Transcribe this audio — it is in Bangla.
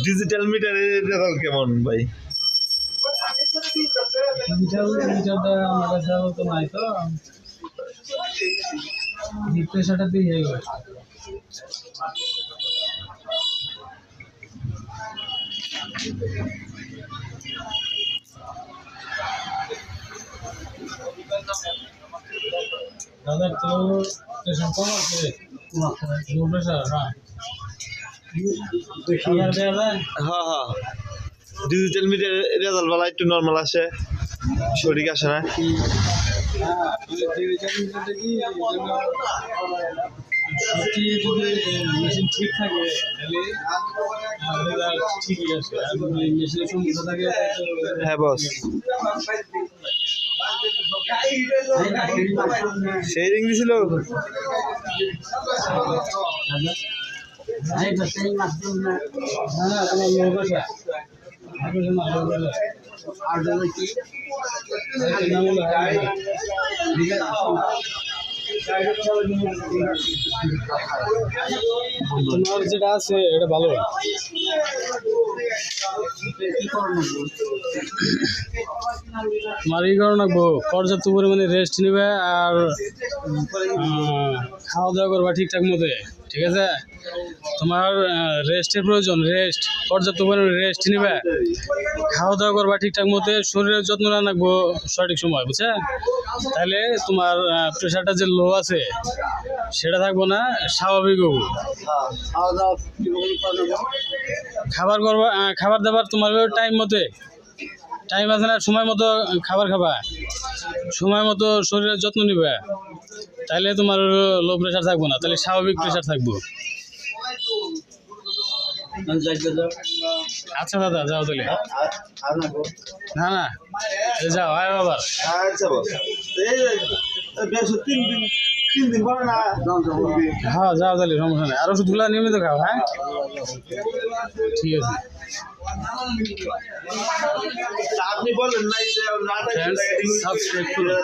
ডিজিটাল মিটারের রেজাল্ট কেমন ভাই? মিটারটা আমার কাছে তো নাই, তো প্রেশারটা দিয়ে গেল। দাদা তো প্রেশার কম আছে, লো প্রেশার। হ্যাঁ হ্যাঁ, ডিজিটাল মিটারের রেজাল্ট বলা একটু নর্মাল আসে, সঠিক আসে না। মেশিন ঠিক থাকে তাহলে ঠিকই আছে, আর মেশিনের সমস্যা থাকে। হ্যাঁ বস, সেই রিং দিছিল। তোমার যেটা আছে এটা ভালো। তোমার এই কারণে পর্যাপ্ত পরিমাণে রেস্ট নিবে আর খাওয়া দাওয়া করবা ঠিকঠাক মতো, ঠিক আছে? তোমার রেস্টের প্রয়োজন, রেস্ট, পর্যাপ্ত পরিমাণে রেস্ট নিবে, খাওয়া দাওয়া করবা ঠিকঠাক মতো, শরীরের যত্ন না রাখবো সঠিক সময়, বুঝছে? তাহলে তোমার প্রেশারটা যে লো আছে সেটা থাকবো না, স্বাভাবিক হবো। খাবার করবা, খাবার দাবার তোমার টাইম মতো, টাইম আছে না, সময় মতো খাবার খাবা, সময় মতো শরীরের যত্ন নিবে, তাহলে তোমার লো প্রেশার থাকবো না, তাহলে স্বাভাবিক প্রেশার থাকবো। আচ্ছা দাদা, যাও তাহলে। না না, যাও, আয় বাবা। আচ্ছা বস, হ্যাঁ যাও তাহলে, সমস্যা নেই। আর ওষুধগুলো নিয়মিত খাও। হ্যাঁ ঠিক আছে। আপনি বলেন নাই যে সাবস্ক্রাইব করুন।